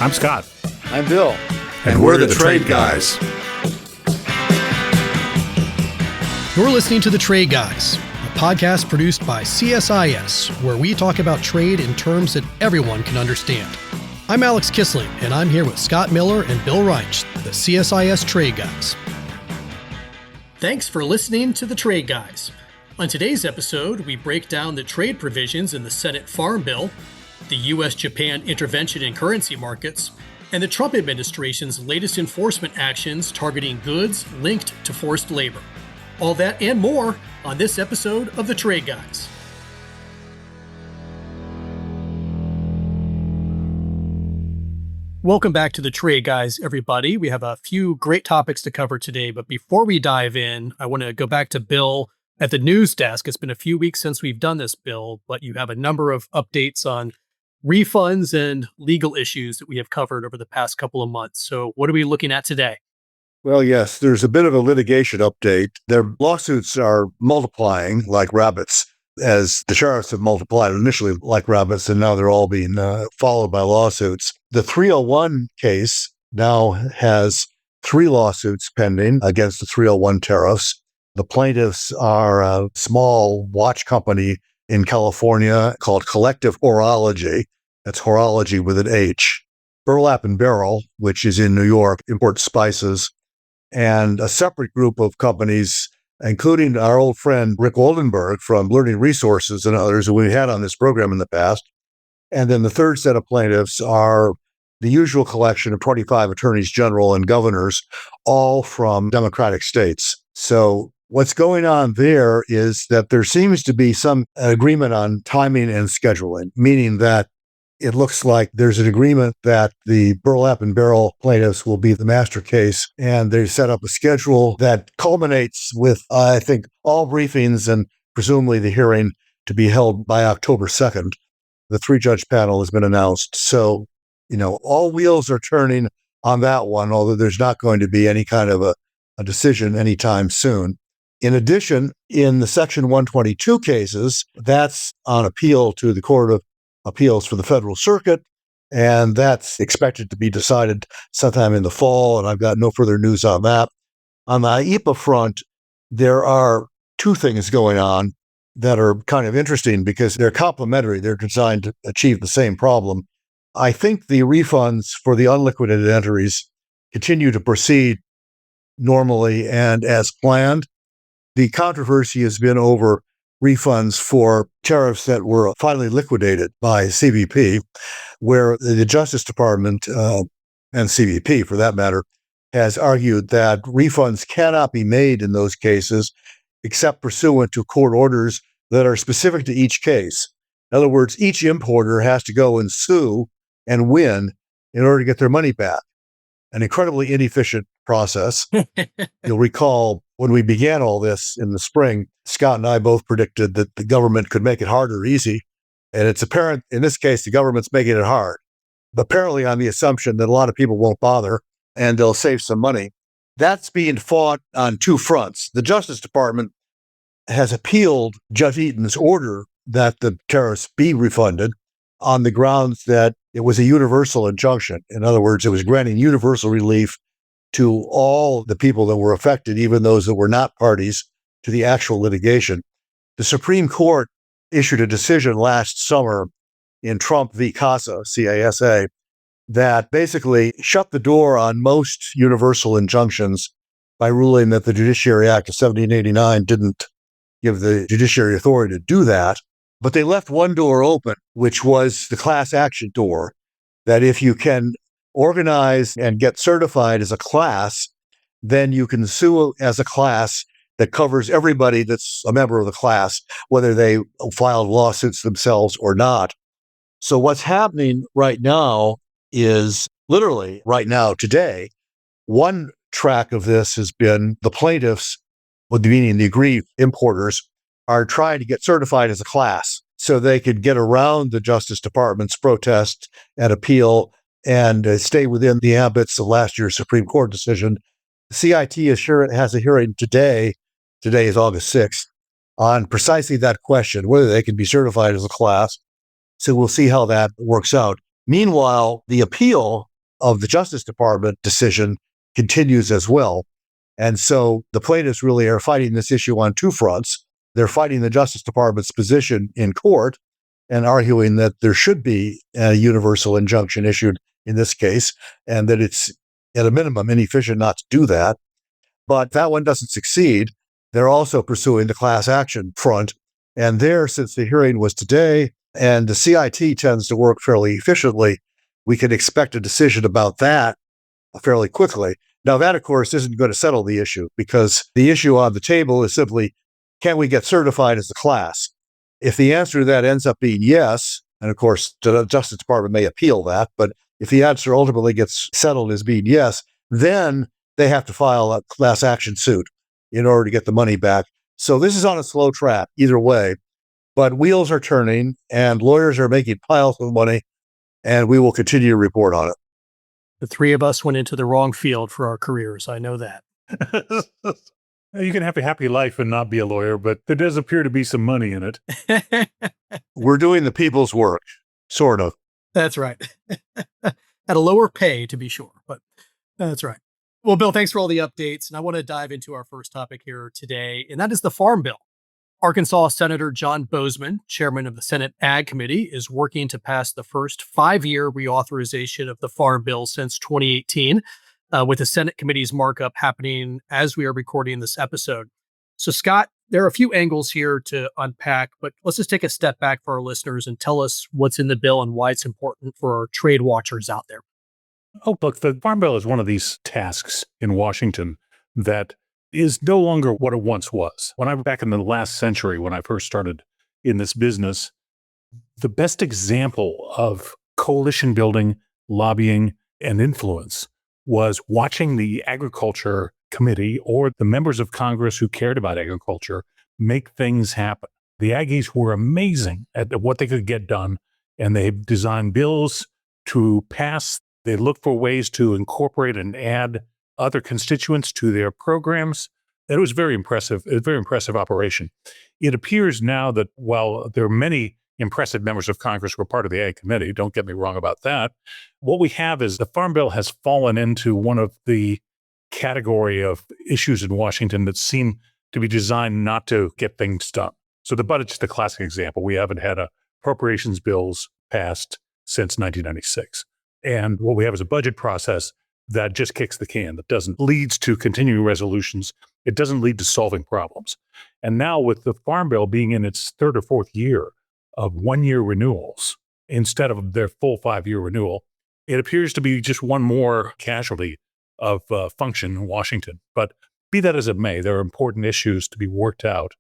I'm Scott. I'm Bill. And we're the Trade Guys. You're listening to The Trade Guys, a podcast produced by CSIS, where we talk about trade in terms that everyone can understand. I'm Alex Kissling, and I'm here with Scott Miller and Bill Reich, the CSIS Trade Guys. Thanks for listening to The Trade Guys. On today's episode, we break down the trade provisions in the Senate Farm Bill, the U.S. Japan intervention in currency markets, and the Trump administration's latest enforcement actions targeting goods linked to forced labor. All that and more on this episode of The Trade Guys. Welcome back to The Trade Guys, everybody. We have a few great topics to cover today, but before we dive in, I want to go back to Bill at the news desk. It's been a few weeks since we've done this, Bill, but you have a number of updates on refunds and legal issues that we have covered over the past couple of months. So what are we looking at today? Well, yes, there's a bit of a litigation update. Their lawsuits are multiplying like rabbits, as the sheriffs have multiplied initially like rabbits, and now they're all being followed by lawsuits. The 301 case now has 3 lawsuits pending against the 301 tariffs. The plaintiffs are a small watch company in California called Collective Horology. That's horology with an H. Burlap and Barrel, which is in New York, imports spices. And a separate group of companies, including our old friend Rick Oldenburg from Learning Resources and others who we had on this program in the past. And then the third set of plaintiffs are the usual collection of 25 attorneys general and governors, all from Democratic states. So what's going on there is that there seems to be some agreement on timing and scheduling, meaning that it looks like there's an agreement that the Burlap and Barrel plaintiffs will be the master case, and they set up a schedule that culminates with, I think, all briefings and presumably the hearing to be held by October 2nd. The 3-judge panel has been announced. So, all wheels are turning on that one, although there's not going to be any kind of a decision anytime soon. In addition, in the Section 122 cases, that's on appeal to the Court of Appeals for the Federal Circuit, and that's expected to be decided sometime in the fall, and I've got no further news on that. On the IEPA front, there are 2 things going on that are kind of interesting because they're complementary. They're designed to achieve the same problem. I think the refunds for the unliquidated entries continue to proceed normally and as planned. The controversy has been over refunds for tariffs that were finally liquidated by CBP, where the Justice Department, and CBP for that matter, has argued that refunds cannot be made in those cases except pursuant to court orders that are specific to each case. In other words, each importer has to go and sue and win in order to get their money back. An incredibly inefficient process. You'll recall when we began all this in the spring, Scott and I both predicted that the government could make it hard or easy. And it's apparent in this case, the government's making it hard, apparently on the assumption that a lot of people won't bother and they'll save some money. That's being fought on 2 fronts. The Justice Department has appealed Judge Eaton's order that the tariffs be refunded on the grounds that it was a universal injunction. In other words, it was granting universal relief to all the people that were affected, even those that were not parties to the actual litigation. The Supreme Court issued a decision last summer in Trump v. CASA, C-A-S-A, that basically shut the door on most universal injunctions by ruling that the Judiciary Act of 1789 didn't give the judiciary authority to do that. But they left one door open, which was the class action door, that if you can organize and get certified as a class, then you can sue as a class that covers everybody that's a member of the class, whether they filed lawsuits themselves or not. So what's happening right now is literally right now, today, one track of this has been the plaintiffs, meaning the aggrieved importers, are trying to get certified as a class so they could get around the Justice Department's protest and appeal and stay within the ambits of last year's Supreme Court decision. The CIT has a hearing today is August 6th, on precisely that question, whether they can be certified as a class. So we'll see how that works out. Meanwhile, the appeal of the Justice Department decision continues as well. And so the plaintiffs really are fighting this issue on two fronts. They're fighting the Justice Department's position in court and arguing that there should be a universal injunction issued in this case, and that it's at a minimum inefficient not to do that. But that one doesn't succeed. They're also pursuing the class action front. And there, since the hearing was today, and the CIT tends to work fairly efficiently, we can expect a decision about that fairly quickly. Now, that, of course, isn't going to settle the issue, because the issue on the table is simply, can we get certified as a class? If the answer to that ends up being yes, and of course, the Justice Department may appeal that, but if the answer ultimately gets settled as being yes, then they have to file a class action suit in order to get the money back. So this is on a slow track either way, but wheels are turning and lawyers are making piles of money, and we will continue to report on it. The three of us went into the wrong field for our careers. I know that. You can have a happy life and not be a lawyer, but there does appear to be some money in it. We're doing the people's work, sort of. That's right. At a lower pay, to be sure, but that's right. Well, Bill, thanks for all the updates. And I want to dive into our first topic here today, and that is the Farm Bill. Arkansas Senator John Bozeman, chairman of the Senate Ag Committee, is working to pass the first 5-year reauthorization of the Farm Bill since 2018, with the Senate Committee's markup happening as we are recording this episode. So, Scott, there are a few angles here to unpack, but let's just take a step back for our listeners and tell us what's in the bill and why it's important for our trade watchers out there. Oh, look, the Farm Bill is one of these tasks in Washington that is no longer what it once was. When I was back in the last century, when I first started in this business, the best example of coalition building, lobbying, and influence was watching the Agriculture Committee or the members of Congress who cared about agriculture make things happen. The Aggies were amazing at what they could get done, and they designed bills to pass. They looked for ways to incorporate and add other constituents to their programs. It was very impressive, a very impressive operation. It appears now that while there are many impressive members of Congress who are part of the Ag Committee, don't get me wrong about that, what we have is the Farm Bill has fallen into one of the category of issues in Washington that seem to be designed not to get things done. So the budget's the classic example. We haven't had appropriations bills passed since 1996. And what we have is a budget process that just kicks the can, that doesn't lead to continuing resolutions. It doesn't lead to solving problems. And now with the Farm Bill being in its third or fourth year of 1-year renewals, instead of their full 5-year renewal, it appears to be just one more casualty of function in Washington. But be that as it may, there are important issues to be worked out.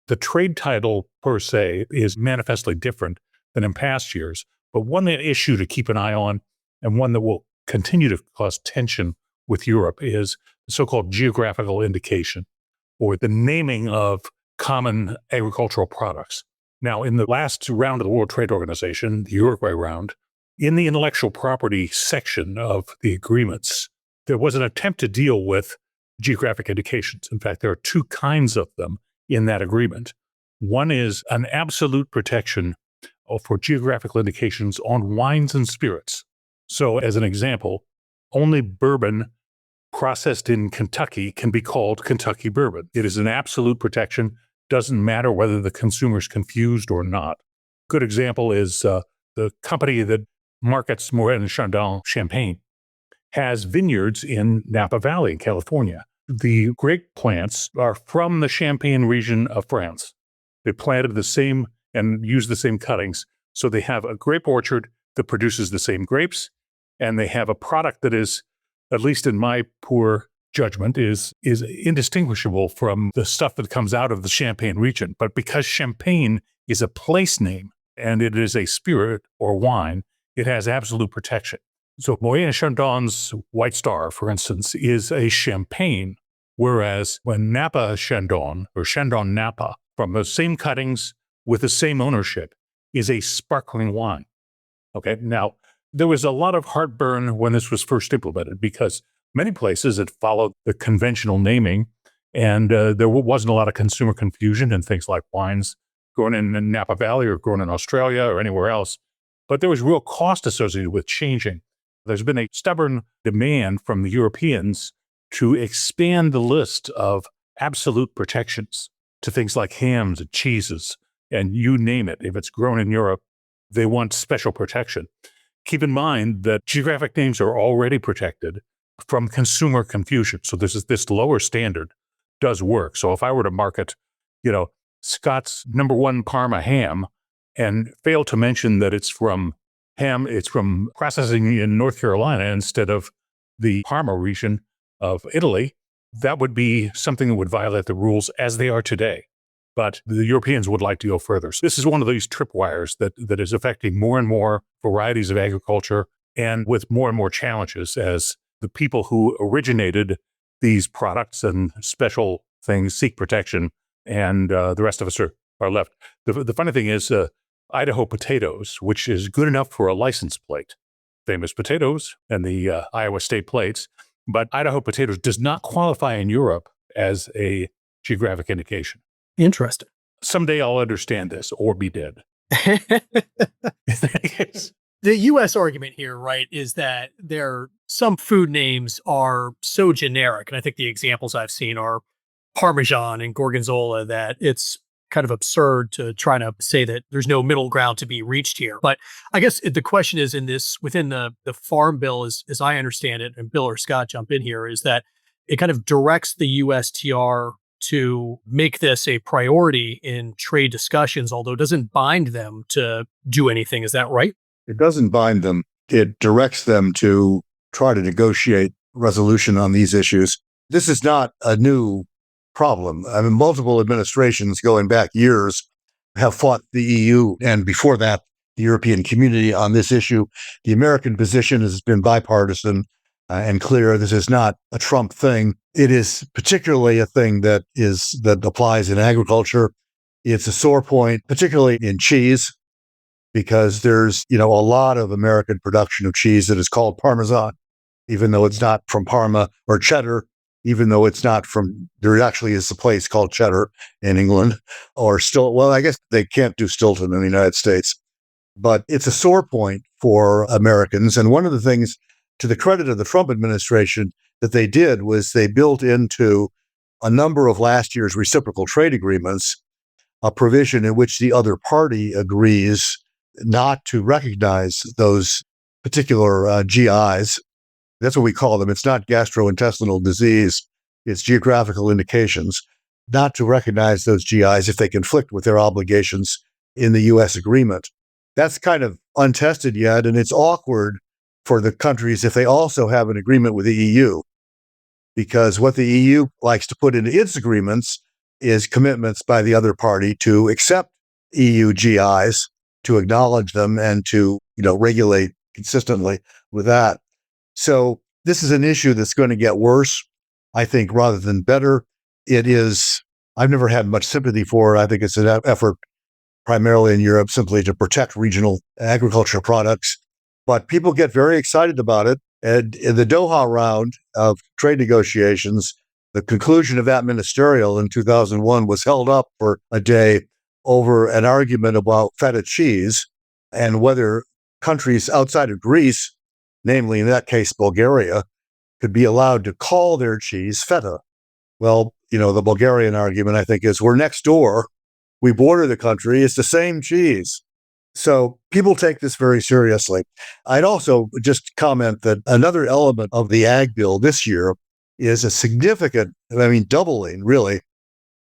The trade title per se is manifestly different than in past years, but one issue to keep an eye on, and one that will continue to cause tension with Europe, is the so-called geographical indication, or the naming of common agricultural products. Now, in the last round of the World Trade Organization, the Uruguay round, in the intellectual property section of the agreements, there was an attempt to deal with geographic indications. In fact, there are two kinds of them in that agreement. One is an absolute protection for geographical indications on wines and spirits. So, as an example, only bourbon processed in Kentucky can be called Kentucky bourbon. It is an absolute protection. Doesn't matter whether the consumer's confused or not. Good example is the company that markets Moët and Chandon champagne has vineyards in Napa Valley in California. The grape plants are from the Champagne region of France. They planted the same and used the same cuttings. So they have a grape orchard that produces the same grapes, and they have a product that is, at least in my poor judgment, is indistinguishable from the stuff that comes out of the Champagne region. But because Champagne is a place name and it is a spirit or wine, it has absolute protection. So Moët and Chandon's White Star, for instance, is a champagne, whereas when Napa Chandon or Chandon Napa, from the same cuttings with the same ownership, is a sparkling wine. Okay, now there was a lot of heartburn when this was first implemented because many places it followed the conventional naming, and there wasn't a lot of consumer confusion in things like wines grown in Napa Valley or grown in Australia or anywhere else. But there was real cost associated with changing There's been a stubborn demand from the Europeans to expand the list of absolute protections to things like hams and cheeses, and you name it. If it's grown in Europe, they want special protection. Keep in mind that geographic names are already protected from consumer confusion. So this lower standard does work. So if I were to market, Scott's #1 Parma ham and fail to mention that it's from processing in North Carolina instead of the Parma region of Italy, that would be something that would violate the rules as they are today. But the Europeans would like to go further. So this is one of these tripwires that is affecting more and more varieties of agriculture, and with more and more challenges as the people who originated these products and special things seek protection, and the rest of us are left. The funny thing is, Idaho potatoes, which is good enough for a license plate, famous potatoes and the Iowa state plates, but Idaho potatoes does not qualify in Europe as a geographic indication. Interesting. Someday I'll understand this or be dead. The U.S. argument here, right, is that some food names are so generic, and I think the examples I've seen are Parmesan and Gorgonzola, that it's kind of absurd to try to say that there's no middle ground to be reached here. But I guess the question is within the Farm Bill, as I understand it, and Bill or Scott jump in here, is that it kind of directs the USTR to make this a priority in trade discussions, although it doesn't bind them to do anything. Is that right? It doesn't bind them. It directs them to try to negotiate resolution on these issues. This is not a new problem. I mean, multiple administrations going back years have fought the EU, and before that, the European community on this issue. The American position has been bipartisan and clear. This is not a Trump thing. It is particularly a thing that applies in agriculture. It's a sore point, particularly in cheese, because there's, a lot of American production of cheese that is called Parmesan, even though it's not from Parma, or cheddar, even though it's not from, there actually is a place called Cheddar in England, or I guess they can't do Stilton in the United States, but it's a sore point for Americans. And one of the things, to the credit of the Trump administration, that they did was they built into a number of last year's reciprocal trade agreements a provision in which the other party agrees not to recognize those particular GIs. That's what we call them. It's not gastrointestinal disease. It's geographical indications, not to recognize those GIs if they conflict with their obligations in the U.S. agreement. That's kind of untested yet, and it's awkward for the countries if they also have an agreement with the EU, because what the EU likes to put into its agreements is commitments by the other party to accept EU GIs, to acknowledge them, and to regulate consistently with that. So this is an issue that's going to get worse, I think, rather than better. I've never had much sympathy for it. I think it's an effort primarily in Europe simply to protect regional agricultural products. But people get very excited about it. And in the Doha round of trade negotiations, the conclusion of that ministerial in 2001 was held up for a day over an argument about feta cheese and whether countries outside of Greece, namely in that case Bulgaria, could be allowed to call their cheese feta. Well, the Bulgarian argument, I think, is we're next door. We border the country. It's the same cheese. So people take this very seriously. I'd also just comment that another element of the Ag Bill this year is a significant, doubling, really,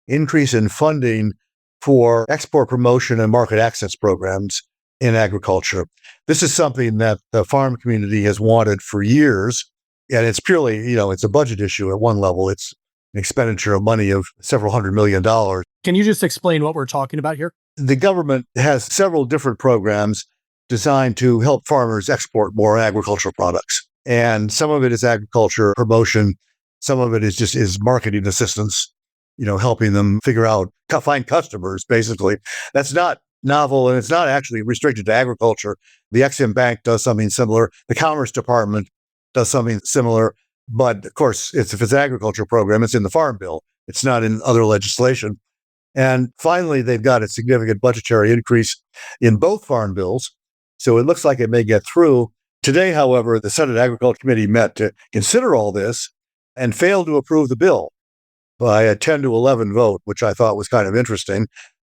increase in funding for export promotion and market access programs in agriculture. This is something that the farm community has wanted for years, and it's purely, it's a budget issue at one level. It's an expenditure of money of several $100 million. Can you just explain what we're talking about here? The government has several different programs designed to help farmers export more agricultural products. And some of it is agriculture promotion. Some of it is marketing assistance, helping them find customers, basically. That's not novel, and it's not actually restricted to agriculture. The Exim Bank does something similar. The Commerce Department does something similar. But of course, if it's an agriculture program, it's in the Farm Bill. It's not in other legislation. And finally, they've got a significant budgetary increase in both farm bills. So it looks like it may get through. Today, however, the Senate Agriculture Committee met to consider all this and failed to approve the bill by a 10 to 11 vote, which I thought was kind of interesting.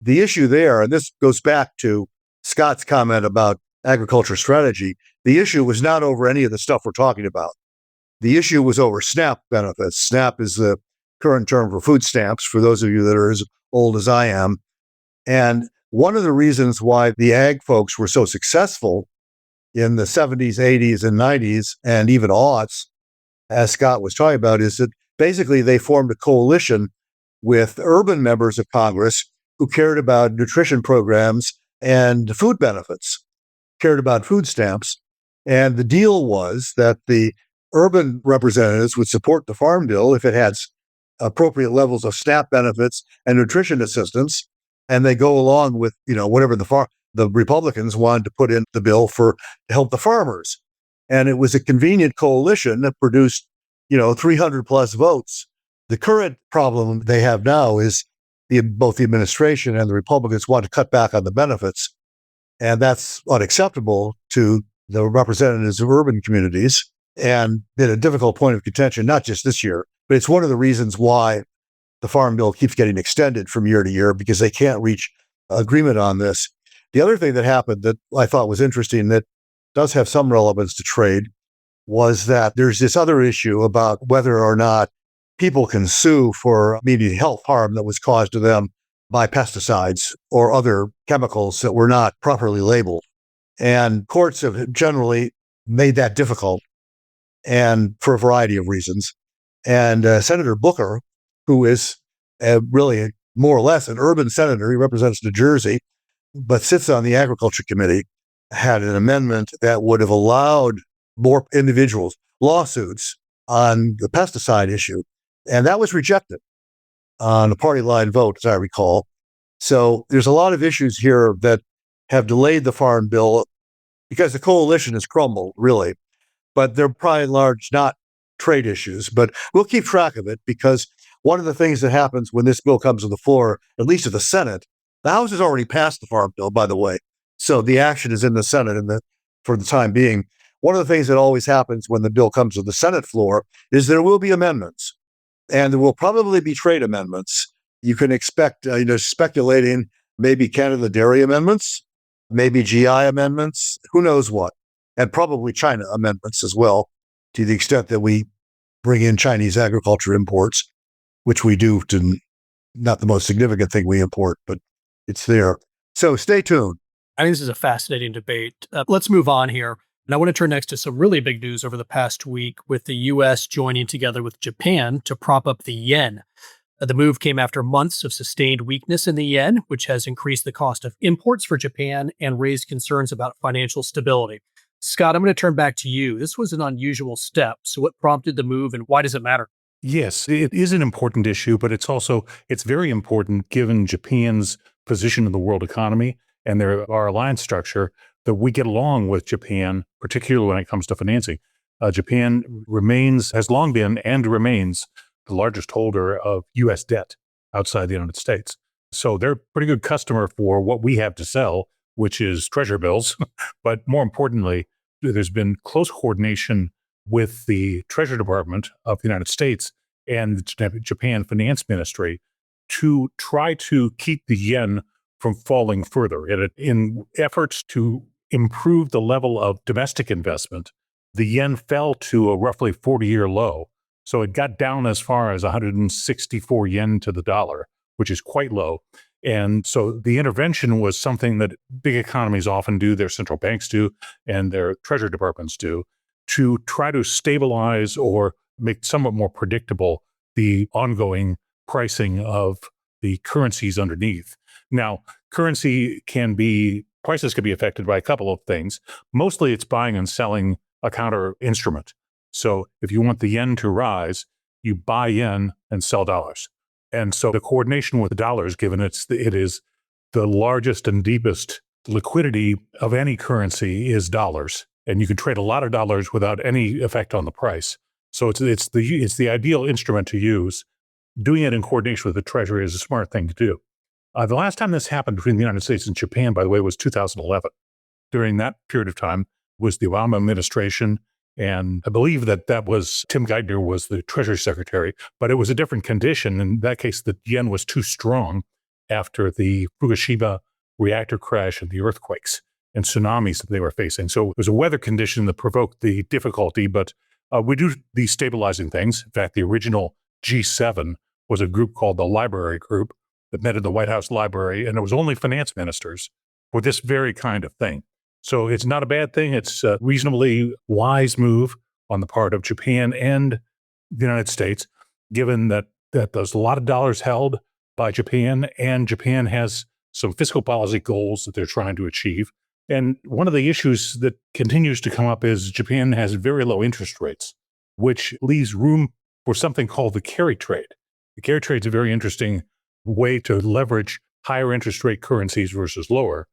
The issue there, and this goes back to Scott's comment about agriculture strategy, the issue was not over any of the stuff we're talking about. The issue was over SNAP benefits. SNAP is the current term for food stamps, for those of you that are as old as I am. And one of the reasons why the ag folks were so successful in the 70s, 80s, and 90s, and even aughts, as Scott was talking about, is that basically they formed a coalition with urban members of Congress who cared about nutrition programs and food benefits, cared about food stamps. And the deal was that the urban representatives would support the Farm Bill if it had appropriate levels of SNAP benefits and nutrition assistance, and they go along with, whatever the Republicans wanted to put in the bill to help the farmers. And it was a convenient coalition that produced, 300 plus votes. The current problem they have now is both the administration and the Republicans want to cut back on the benefits. And that's unacceptable to the representatives of urban communities and been a difficult point of contention, not just this year, but it's one of the reasons why the Farm Bill keeps getting extended from year to year, because they can't reach agreement on this. The other thing that happened that I thought was interesting that does have some relevance to trade was that there's this other issue about whether or not people can sue for immediate health harm that was caused to them by pesticides or other chemicals that were not properly labeled. And courts have generally made that difficult, and for a variety of reasons. And Senator Booker, who is really more or less an urban senator, he represents New Jersey, but sits on the Agriculture Committee, had an amendment that would have allowed more individuals lawsuits on the pesticide issue. And that was rejected on a party line vote, as I recall. So there's a lot of issues here that have delayed the Farm Bill because the coalition has crumbled, really. But they're probably large not trade issues. But we'll keep track of it, because one of the things that happens when this bill comes to the floor, at least to the Senate, the House has already passed the Farm Bill, by the way. So the action is in the Senate for the time being. One of the things that always happens when the bill comes to the Senate floor is there will be amendments, and there will probably be trade amendments. You can expect, speculating, maybe Canada dairy amendments, maybe GI amendments, who knows what, and probably China amendments as well, to the extent that we bring in Chinese agriculture imports, which we do to not the most significant thing we import, but it's there. So stay tuned. I think this is a fascinating debate. Let's move on here. And I want to turn next to some really big news over the past week, with the U.S. joining together with Japan to prop up the yen. The move came after months of sustained weakness in the yen, which has increased the cost of imports for Japan and raised concerns about financial stability. Scott, I'm going to turn back to you. This was an unusual step. So what prompted the move, and why does it matter? Yes, it is an important issue, but it's very important given Japan's position in the world economy and our alliance structure, that we get along with Japan, particularly when it comes to financing. Japan has long been and remains the largest holder of U.S. debt outside the United States. So they're a pretty good customer for what we have to sell, which is treasury bills. But more importantly, there's been close coordination with the Treasury Department of the United States and the Japan Finance Ministry to try to keep the yen from falling further. In efforts to improve the level of domestic investment, the yen fell to a roughly 40-year low. So it got down as far as 164 yen to the dollar, which is quite low. And so the intervention was something that big economies often do, their central banks do, and their treasury departments do, to try to stabilize or make somewhat more predictable the ongoing pricing of the currencies underneath. Now, prices can be affected by a couple of things. Mostly it's buying and selling a counter instrument. So if you want the yen to rise, you buy yen and sell dollars. And so the coordination with the dollars, given it is the largest and deepest liquidity of any currency, is dollars. And you can trade a lot of dollars without any effect on the price. So it's the ideal instrument to use. Doing it in coordination with the Treasury is a smart thing to do. The last time this happened between the United States and Japan, by the way, was 2011. During that period of time, was the Obama administration. And I believe that was Tim Geithner was the Treasury Secretary, but it was a different condition. In that case, the yen was too strong after the Fukushima reactor crash and the earthquakes and tsunamis that they were facing. So it was a weather condition that provoked the difficulty, but we do these stabilizing things. In fact, the original G7 was a group called the Library Group that met in the White House library, and it was only finance ministers for this very kind of thing. So it's not a bad thing. It's a reasonably wise move on the part of Japan and the United States, given that there's a lot of dollars held by Japan, and Japan has some fiscal policy goals that they're trying to achieve. And one of the issues that continues to come up is Japan has very low interest rates, which leaves room for something called the carry trade. The carry trade is a very interesting way to leverage higher interest rate currencies versus lower.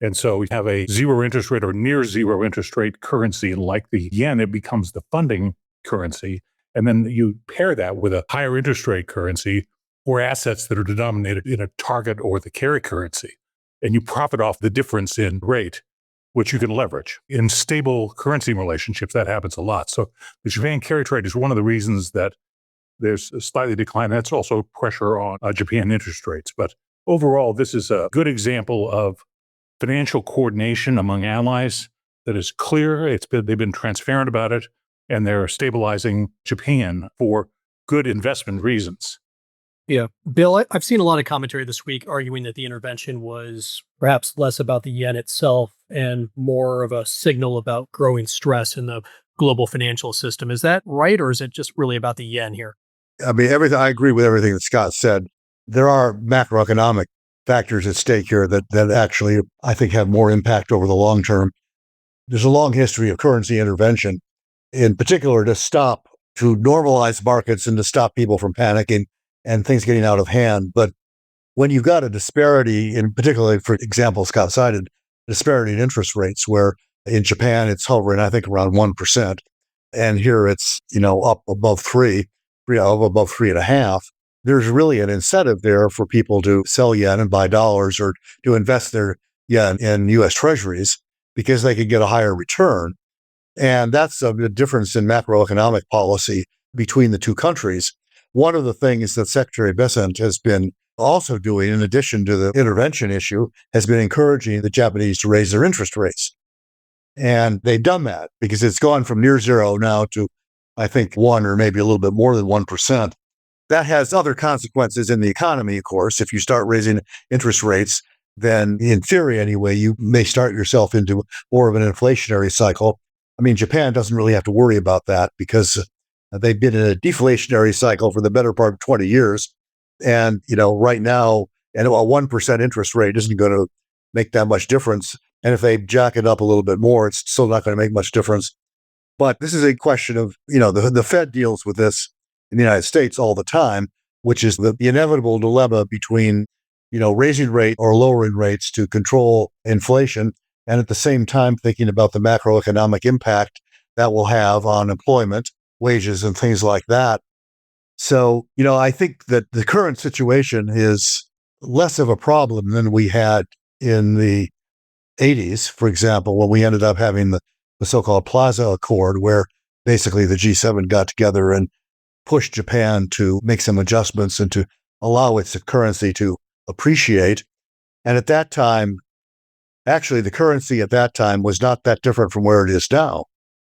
And so we have a zero interest rate or near zero interest rate currency, and like the yen, it becomes the funding currency. And then you pair that with a higher interest rate currency or assets that are denominated in a target or the carry currency. And you profit off the difference in rate, which you can leverage. In stable currency relationships, that happens a lot. So the Japan carry trade is one of the reasons that there's a slightly decline. That's also pressure on Japan interest rates. But overall, this is a good example of financial coordination among allies that is clear. They've been transparent about it, and they're stabilizing Japan for good investment reasons. Yeah. Bill, I've seen a lot of commentary this week arguing that the intervention was perhaps less about the yen itself and more of a signal about growing stress in the global financial system. Is that right, or is it just really about the yen here? I mean, I agree with everything that Scott said. There are macroeconomic factors at stake here that actually, I think, have more impact over the long term. There's a long history of currency intervention, in particular to normalize markets and to stop people from panicking and things getting out of hand. But when you've got a disparity, in particularly, for example, Scott cited, disparity in interest rates, where in Japan it's hovering, I think, around 1%, and here it's, up above above 3.5%. There's really an incentive there for people to sell yen and buy dollars, or to invest their yen in U.S. Treasuries, because they can get a higher return. And that's a difference in macroeconomic policy between the two countries. One of the things that Secretary Bessent has been also doing, in addition to the intervention issue, has been encouraging the Japanese to raise their interest rates. And they've done that because it's gone from near zero now to, I think, 1 or maybe a little bit more than 1%. That has other consequences in the economy, of course. If you start raising interest rates, then in theory anyway, you may start yourself into more of an inflationary cycle. I mean, Japan doesn't really have to worry about that because they've been in a deflationary cycle for the better part of 20 years. And, right now, and a 1% interest rate isn't going to make that much difference. And if they jack it up a little bit more, it's still not going to make much difference. But this is a question of, the Fed deals with this in the United States all the time, which is the inevitable dilemma between, raising rate or lowering rates to control inflation, and at the same time thinking about the macroeconomic impact that will have on employment, wages, and things like that. So, I think that the current situation is less of a problem than we had in the 80s, for example, when we ended up having the so-called Plaza Accord, where basically the G7 got together and pushed Japan to make some adjustments and to allow its currency to appreciate. And at that time, actually, the currency at that time was not that different from where it is now.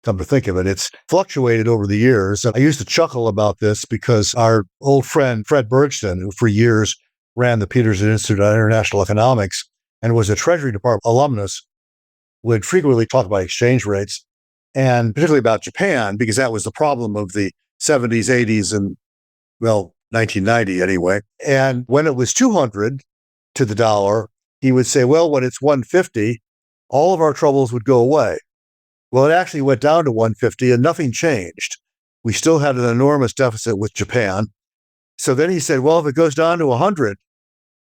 Come to think of it, it's fluctuated over the years. I used to chuckle about this because our old friend, Fred Bergsten, who for years ran the Peterson Institute on International Economics and was a Treasury Department alumnus, would frequently talk about exchange rates, and particularly about Japan, because that was the problem of the 70s, 80s, and, 1990 anyway. And when it was 200 to the dollar, he would say, well, when it's 150, all of our troubles would go away. Well, it actually went down to 150 and nothing changed. We still had an enormous deficit with Japan. So then he said, well, if it goes down to 100,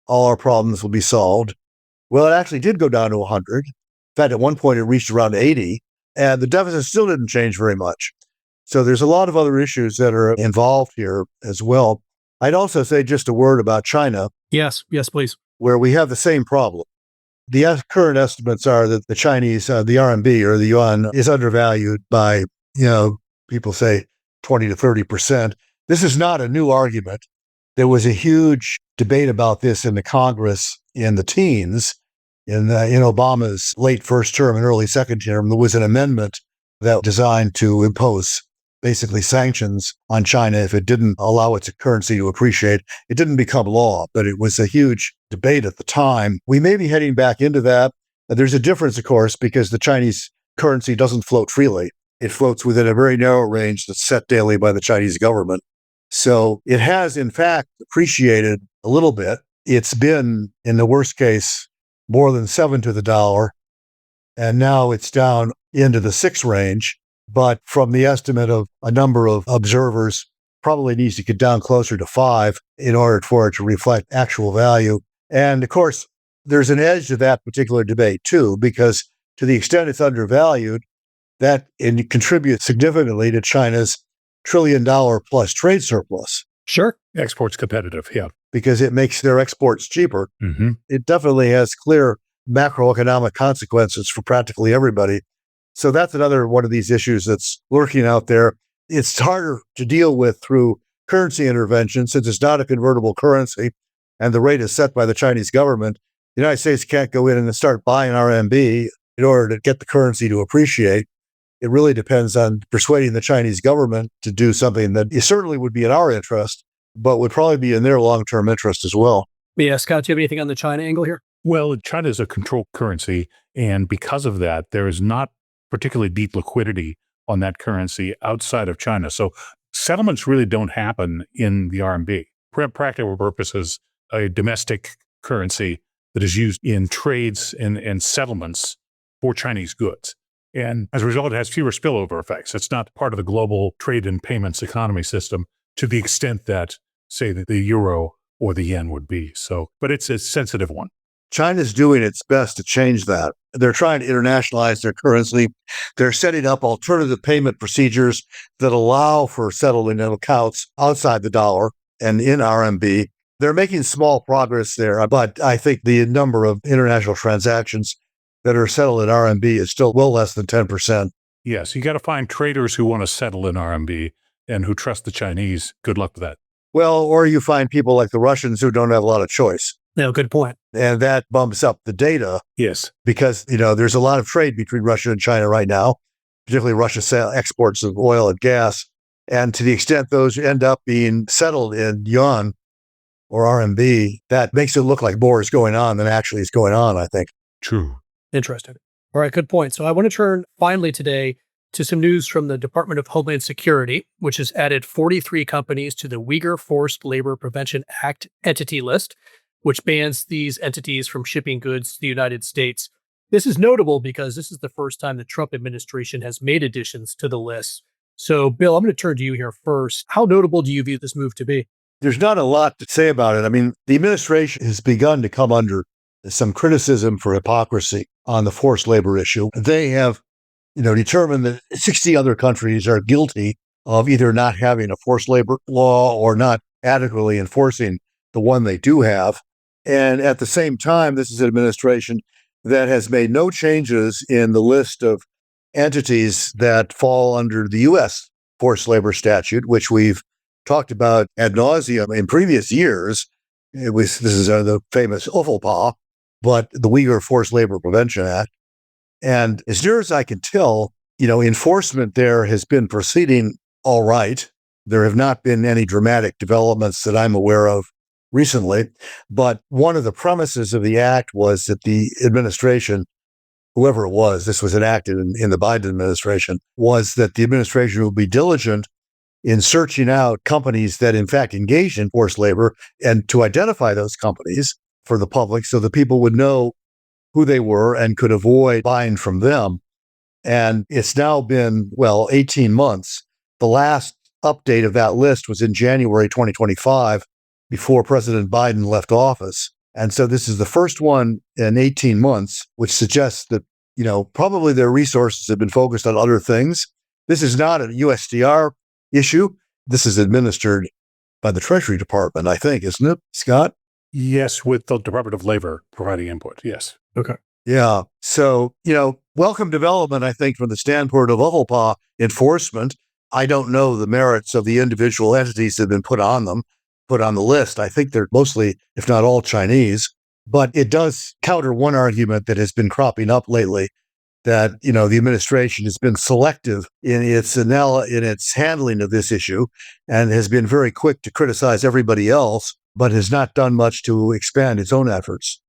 all our problems will be solved. Well, it actually did go down to 100. In fact, at one point it reached around 80, and the deficit still didn't change very much. So there's a lot of other issues that are involved here as well. I'd also say just a word about China. Yes, please. Where we have the same problem. The current estimates are that the Chinese, the RMB or the yuan is undervalued by, people say 20 to 30%. This is not a new argument. There was a huge debate about this in the Congress in the teens, in Obama's late first term and early second term. There was an amendment that was designed to impose basically sanctions on China if it didn't allow its currency to appreciate. It didn't become law, but it was a huge debate at the time. We may be heading back into that. There's a difference, of course, because the Chinese currency doesn't float freely. It floats within a very narrow range that's set daily by the Chinese government. So it has, in fact, appreciated a little bit. It's been, in the worst case, more than 7 to the dollar, and now it's down into the 6 range. But from the estimate of a number of observers, probably needs to get down closer to 5 in order for it to reflect actual value. And of course, there's an edge to that particular debate too, because to the extent it's undervalued, that contributes significantly to China's $1 trillion plus trade surplus. Sure. Exports competitive, yeah. Because it makes their exports cheaper. Mm-hmm. It definitely has clear macroeconomic consequences for practically everybody. So that's another one of these issues that's lurking out there. It's harder to deal with through currency intervention since it's not a convertible currency and the rate is set by the Chinese government. The United States can't go in and start buying RMB in order to get the currency to appreciate. It really depends on persuading the Chinese government to do something that certainly would be in our interest, but would probably be in their long-term interest as well. Yeah, Scott, do you have anything on the China angle here? Well, China is a controlled currency, and because of that, there is not particularly deep liquidity on that currency outside of China. So settlements really don't happen in the RMB. For practical purposes, a domestic currency that is used in trades and settlements for Chinese goods. And as a result, it has fewer spillover effects. It's not part of the global trade and payments economy system to the extent that, say, the euro or the yen would be. So, but it's a sensitive one. China's doing its best to change that. They're trying to internationalize their currency. They're setting up alternative payment procedures that allow for settling in accounts outside the dollar and in RMB. They're making small progress there, but I think the number of international transactions that are settled in RMB is still well less than 10%. Yes, you got to find traders who want to settle in RMB and who trust the Chinese. Good luck with that. Well, or you find people like the Russians who don't have a lot of choice. No, good point. And that bumps up the data. Yes. Because, there's a lot of trade between Russia and China right now, particularly Russia's exports of oil and gas. And to the extent those end up being settled in yuan or RMB, that makes it look like more is going on than actually is going on, I think. True. Interesting. All right, good point. So I want to turn finally today to some news from the Department of Homeland Security, which has added 43 companies to the Uyghur Forced Labor Prevention Act entity list, which bans these entities from shipping goods to the United States. This is notable because this is the first time the Trump administration has made additions to the list. So, Bill, I'm going to turn to you here first. How notable do you view this move to be? There's not a lot to say about it. I mean, the administration has begun to come under some criticism for hypocrisy on the forced labor issue. They have, determined that 60 other countries are guilty of either not having a forced labor law or not adequately enforcing the one they do have. And at the same time, this is an administration that has made no changes in the list of entities that fall under the U.S. forced labor statute, which we've talked about ad nauseum in previous years. This is the famous UFLPA, but the Uyghur Forced Labor Prevention Act. And as near as I can tell, enforcement there has been proceeding all right. There have not been any dramatic developments that I'm aware of recently. But one of the premises of the act was that the administration, whoever it was, this was enacted in the Biden administration, was that the administration would be diligent in searching out companies that in fact engaged in forced labor and to identify those companies for the public so that people would know who they were and could avoid buying from them. And it's now been, 18 months. The last update of that list was in January 2025, before President Biden left office. And so this is the first one in 18 months, which suggests that, probably their resources have been focused on other things. This is not a USTR issue. This is administered by the Treasury Department, I think, isn't it, Scott? Yes, with the Department of Labor providing input. Yes. Yeah. So, welcome development, I think, from the standpoint of UFLPA enforcement. I don't know the merits of the individual entities that have been put on the list. I think they're mostly, if not all, Chinese. But it does counter one argument that has been cropping up lately, that, the administration has been selective in its handling of this issue and has been very quick to criticize everybody else, but has not done much to expand its own efforts.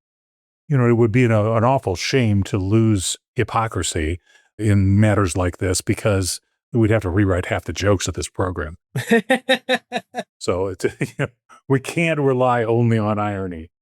It would be an awful shame to lose hypocrisy in matters like this, because we'd have to rewrite half the jokes of this program. So we can't rely only on irony.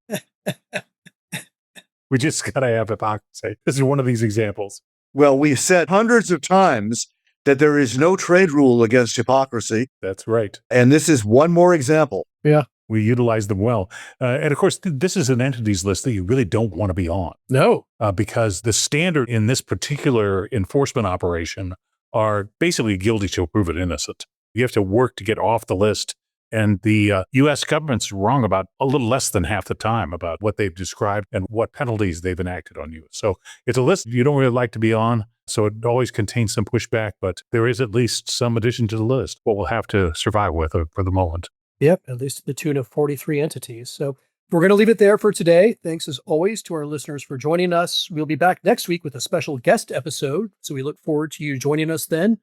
We just got to have hypocrisy. This is one of these examples. Well, we've said hundreds of times that there is no trade rule against hypocrisy. That's right. And this is one more example. Yeah. We utilize them well. And of course, this is an entities list that you really don't want to be on. No. Because the standard in this particular enforcement operation are basically guilty till proven innocent. You have to work to get off the list. And the U.S. government's wrong about a little less than half the time about what they've described and what penalties they've enacted on you. So it's a list you don't really like to be on. So it always contains some pushback, but there is at least some addition to the list, what we'll have to survive with for the moment. Yep, at least to the tune of 43 entities. So we're going to leave it there for today. Thanks as always to our listeners for joining us. We'll be back next week with a special guest episode. So we look forward to you joining us then.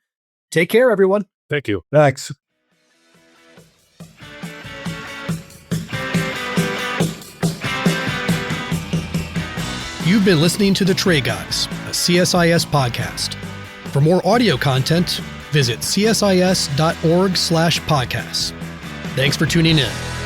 Take care, everyone. Thank you. Thanks. You've been listening to The Trade Guys, a CSIS podcast. For more audio content, visit csis.org/podcasts. Thanks for tuning in.